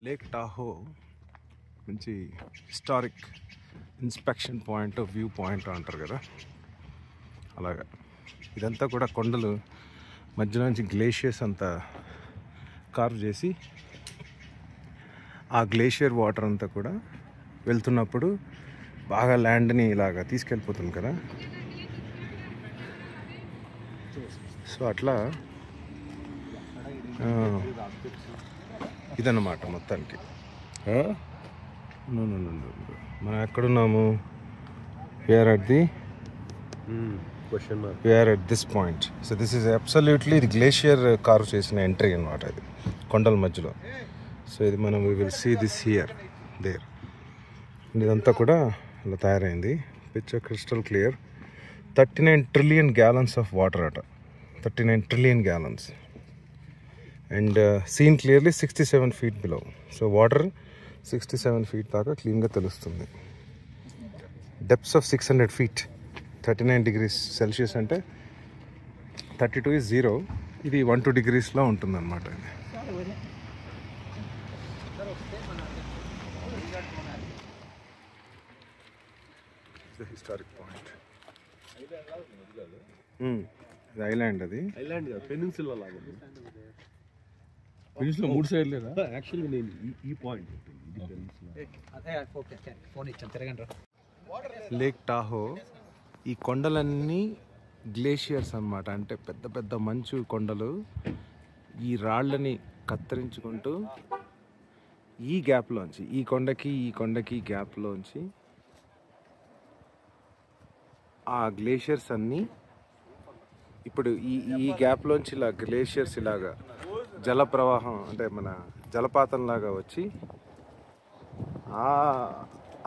Lake టాహో మంచి historic inspection point, view point అంటారు కదా, అలాగా ఇదంతా కూడా కొండలు మధ్యలో నుంచి గ్లేషియర్స్ అంతా కార్వ్ చేసి ఆ గ్లేషియర్ వాటర్ అంతా కూడా వెళ్తున్నప్పుడు బాగా ల్యాండ్ని ఇలాగా తీసుకెళ్ళిపోతుంది కదా. సో అట్లా ఇదన్నమాట మొత్తానికి. మనం ఎక్కడున్నాము? We are at this point. So this is absolutely ఇది గ్లేషియర్ కార్వ్ చేసిన ఎంట్రీ అనమాట, ఇది కొండల మధ్యలో. సో ఇది మనం we will see this here there. ఇదంతా కూడా ఇలా తయారైంది. Picture crystal clear. 39 trillion gallons of water అట. 39 trillion gallons. And seen clearly 67 feet బిలో. సో వాటర్ 67 feet దాకా క్లీన్గా తెలుస్తుంది. Depths of 600 feet. 39 degrees Celsius అంటే 32 is 0. ఇది 1-2 degreesలో ఉంటుందన్నమాట. Historic point. ఇది ఐలాండ్. అది ఐలాండ్ పెనిన్సులా లాగా. పెనిన్సులా 3 సైడ్ లేదా? యాక్చువల్లీ నేను ఈ పాయింట్ లేక్ టాహో. ఈ కొండలన్నీ గ్లేషియర్స్ అన్నమాట. అంటే పెద్ద పెద్ద మంచు కొండలు ఈ రాళ్ళని కత్తిరించుకుంటూ ఈ గ్యాప్లోంచి, ఈ కొండకి గ్యాప్లోంచి ఆ గ్లేషియర్స్ అన్నీ ఇప్పుడు ఈ గ్యాప్లోంచి ఇలా గ్లేషియర్స్ ఇలాగా జల ప్రవాహం, అంటే మన జలపాతంలాగా వచ్చి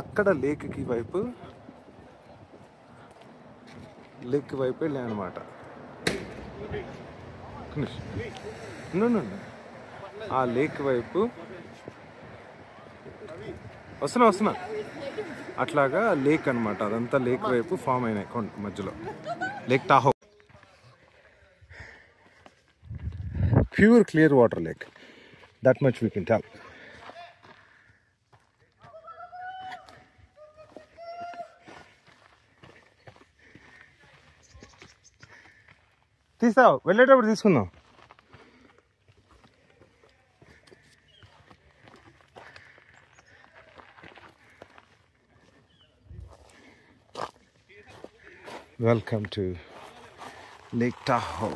అక్కడ లేక్కి వైపు వెళ్ళాయి అన్నమాట. ఆ లేక్ వైపు వస్తున్నా అట్లాగా లేక్ అనమాట. అదంతా లేక్ వైపు ఫామ్ అయినాయి మధ్యలో. Lake Tahoe. Pure clear water lake. That much we can tell. తీస్తావు, వెళ్ళేటప్పుడు తీసుకుందాం. Welcome to Lake Tahoe.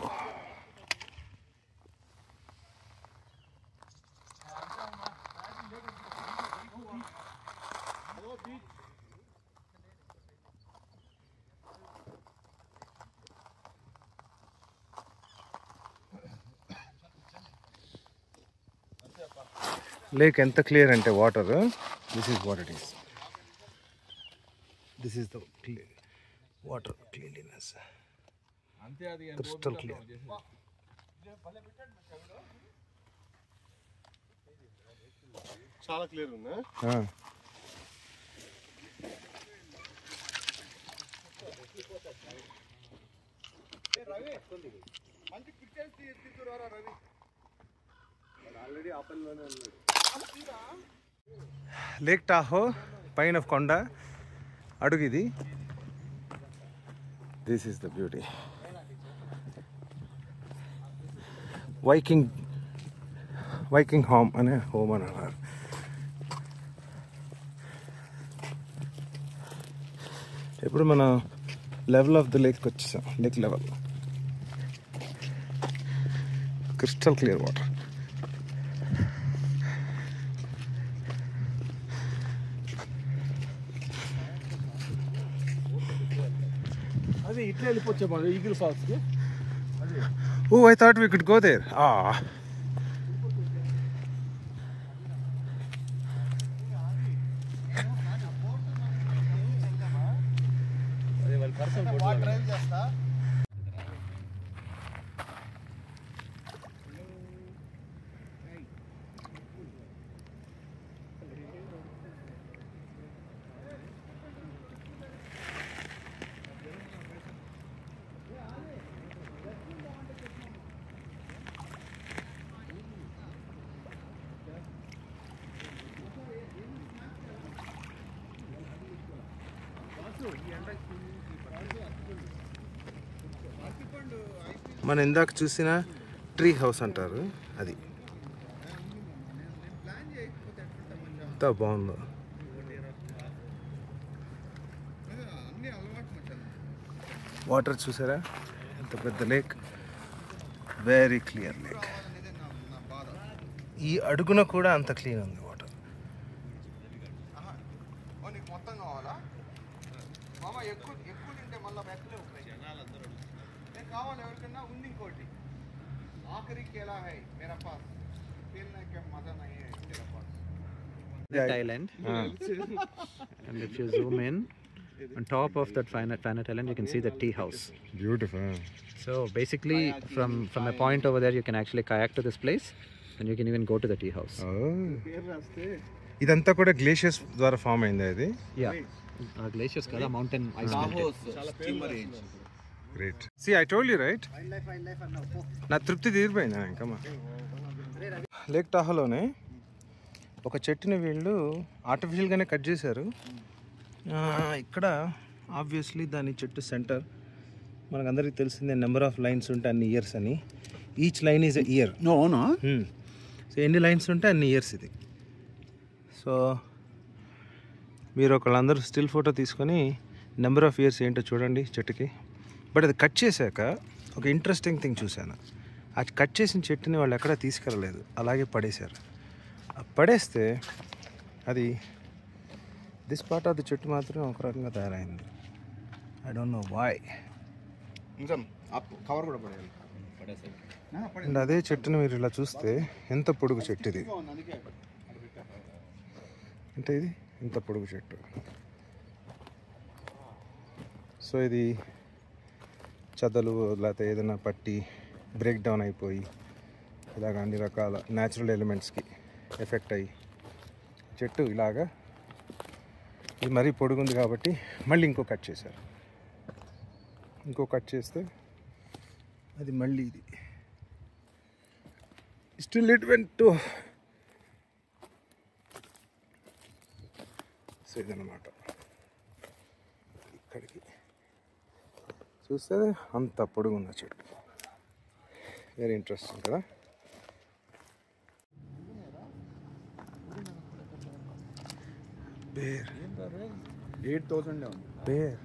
Lake ఎంత క్లియర్ అంటే water. This is what it is. This is the water cleanliness. Crystal clear. చాలా clear ఉందా? Lake Tahoe పైన కొండ అడుగు ఇది. This is the beauty. Viking Home అని అన్నారు. ఇప్పుడు మనం లెవెల్ ఆఫ్ ద లేక్ వచ్చేసాం. Lake level. Crystal clear water. అదే ఇట్లా వెళ్ళిపోవచ్చా ఈగిల్ ఫాల్స్ కి? Oh, I thought we could go there. మనం ఇందాక చూసిన ట్రీ హౌస్ అంటారు అది. ఎంత బాగుందో. వాటర్ చూసారా ఎంత పెద్ద లేక్, వెరీ క్లియర్ లేక్. ఈ అడుగున కూడా అంత క్లీన్ ఉంది వాటర్. మొత్తం కావాలా మామ? ఎక్కువ తింటే మళ్ళీ బెక్కలేవు. నేను కావాలి ఎవరికన్నా ఉంది ఇంకోటి. ఆఖరికి ఎలా హై మేరా పాస్ खेलने के मजा नहीं है तेरा पास. Island. And if you zoom in, on top of that Fanat Island, you can see the tea house. Beautiful. So basically, from a point over there, you can actually kayak to this place, and you can even go to the tea house. ఇదంతా కూడా glaciers ద్వారా form అయింది అది. Yeah. Glaciers, kada mountain ice melted. Great. See I told you right, నా తృప్తి తీరిపోయింది ఇంకమ్మా. Lake టాహోలోనే ఒక చెట్టుని వీళ్ళు ఆర్టిఫిషియల్గానే కట్ చేశారు. ఇక్కడ ఆబ్వియస్లీ దాని చెట్టు సెంటర్ మనకు అందరికీ తెలిసిందే, నెంబర్ ఆఫ్ లైన్స్ ఉంటే అన్ని ఇయర్స్ అని. Each line is a year. So ఎన్ని లైన్స్ ఉంటే అన్ని ఇయర్స్ ఇది. సో మీరు ఒకళ్ళందరూ స్టిల్ ఫోటో తీసుకొని నెంబర్ ఆఫ్ ఇయర్స్ ఏంటో చూడండి చెట్టుకి. బట్ అది కట్ చేశాక ఒక ఇంట్రెస్టింగ్ థింగ్ చూశాను. ఆ కట్ చేసిన చెట్టుని వాళ్ళు ఎక్కడా తీసుకెళ్ళలేదు, అలాగే పడేశారు. పడేస్తే అది దిస్ పార్ట్ ఆఫ్ ది చెట్టు మాత్రం ఒక రకంగా తయారైంది. I don't know why. Cover కూడా పడేయాలి. అండ్ అదే చెట్టుని మీరు ఇలా చూస్తే ఎంత పొడుగు చెట్టు ఇది అంటే, ఇది ఇంత పొడుగు చెట్టు. సో ఇది చదలు లేకపోతే ఏదైనా పట్టి బ్రేక్ డౌన్ అయిపోయి ఇలాగ అన్ని రకాల న్యాచురల్ ఎలిమెంట్స్కి ఎఫెక్ట్ అయ్యి చెట్టు ఇలాగా ఇది మరీ పొడుగుంది కాబట్టి మళ్ళీ ఇంకో కట్ చేశారు. ఇంకో కట్ చేస్తే అది మళ్ళీ ఇది still it went to. So ఇదన్నమాట. ఇక్కడికి చూస్తే అంత పొడుగున్న చెట్టు. వెరీ ఇంట్రెస్టింగ్ కదా. బేర్ 8,000 ఉంది. Bear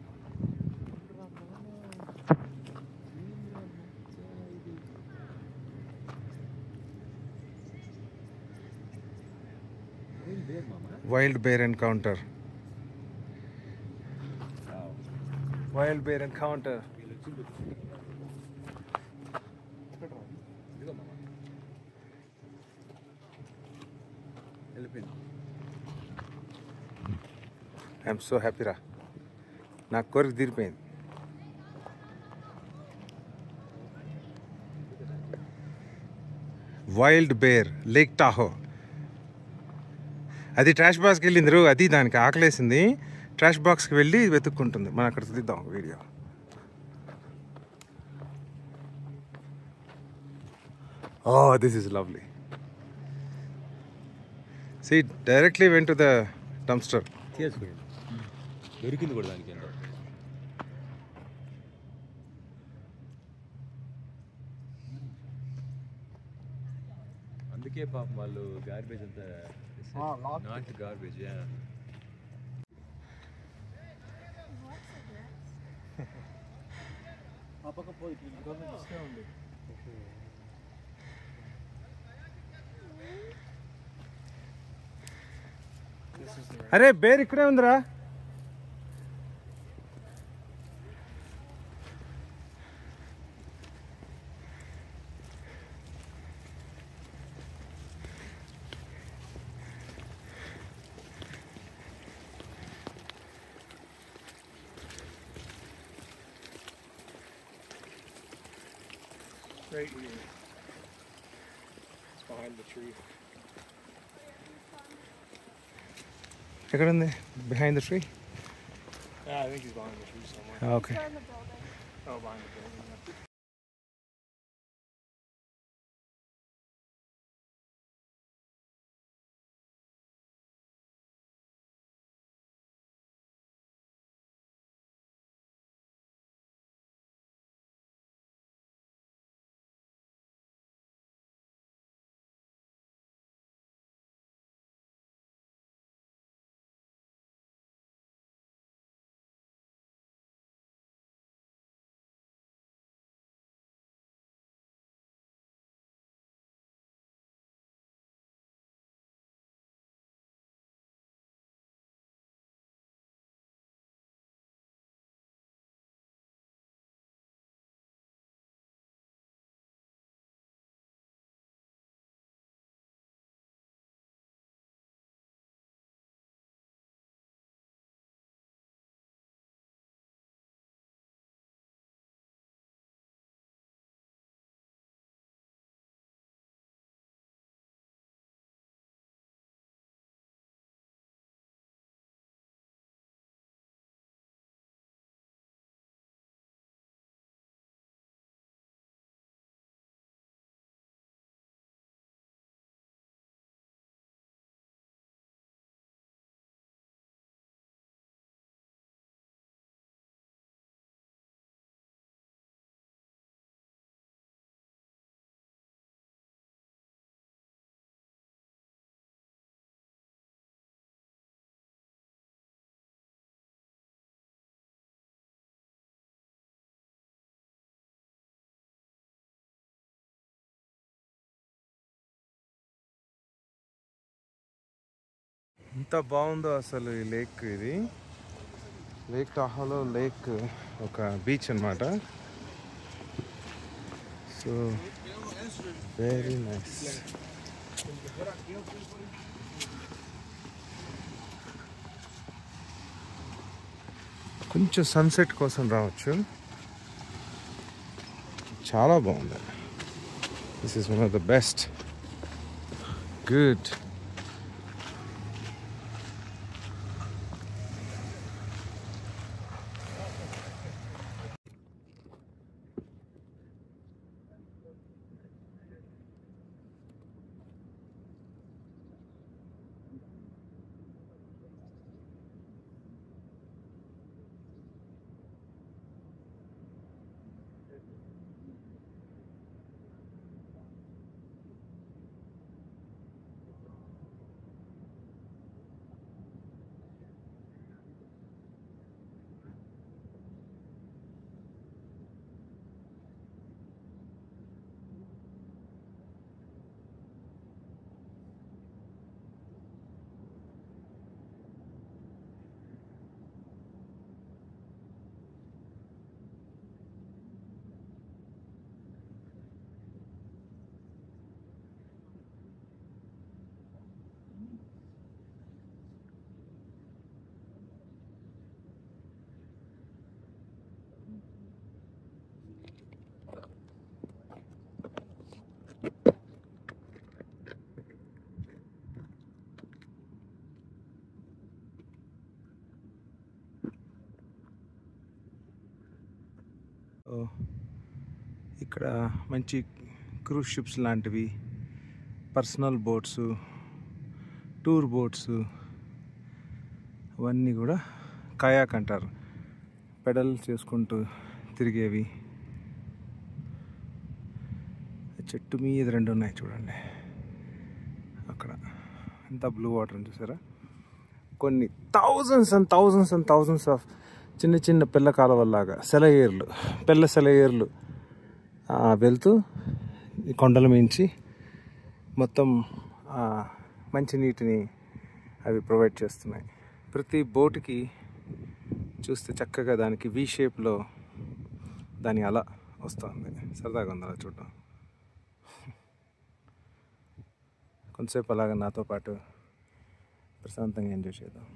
wild bear encounter. Wild bear encounter. I'm so happy రా, నాకు కోరిక తీరిపోయింది. Wild bear lake Tahoe. అది ట్రాష్ బాక్స్కి వెళ్ళింది రూ, అది దానికి ఆకలేసింది, ట్రాష్ బాక్స్కి వెళ్ళి వెతుక్కుంటుంది. మనం అక్కడ తీద్దాం video. Oh, this is lovely. See, directly went to the dumpster. దొరికింది కూడా దానికి. ఏంటో అందుకే పాపం వాళ్ళు గార్బేజ్ అంతా నాట్ గార్బేజ్. ఆ పక్క పోయి గవర్నమెంట్ ఉంది. అరే బేర్ ఇక్కడే ఉందిరా. Right here. It's behind the tree. ఎక్కడ ఉంది? Behind the tree. Yeah, I think he's behind the tree somewhere. Okay. Oh, behind the building. ఎంత బాగుందో అసలు ఈ లేక్. ఇది లేక్ టాహాలో లేక్ ఒక బీచ్ అన్నమాట. So very nice. కొంచెం సన్సెట్ కోసం రావచ్చు. చాలా బాగుంది. This is one of the best. Good. ఇక్కడ మంచి క్రూజ్ షిప్స్ లాంటివి, పర్సనల్ బోట్స్, టూర్ బోట్స్, అవన్నీ కూడా కయాక్ అంటారు. పెడల్ చేసుకుంటూ తిరిగేవి. చెట్టు మీద 2 ఉన్నాయి చూడండి అక్కడ. ఎంత బ్లూ వాటర్ చూసారా. కొన్ని thousands and thousands and thousands of చిన్న చిన్న పిల్ల కాలువల్లాగా పిల్ల సెలయేర్లు వెళ్తూ ఈ కొండల మించి మొత్తం మంచి నీటిని అవి ప్రొవైడ్ చేస్తున్నాయి. ప్రతి బోటుకి చూస్తే చక్కగా దానికి వి షేప్లో దాని అలా వస్తుంది. సరదాగా ఉంది అలా చూడటం. కొంతసేపు అలాగా నాతో పాటు ప్రశాంతంగా ఎంజాయ్ చేద్దాం.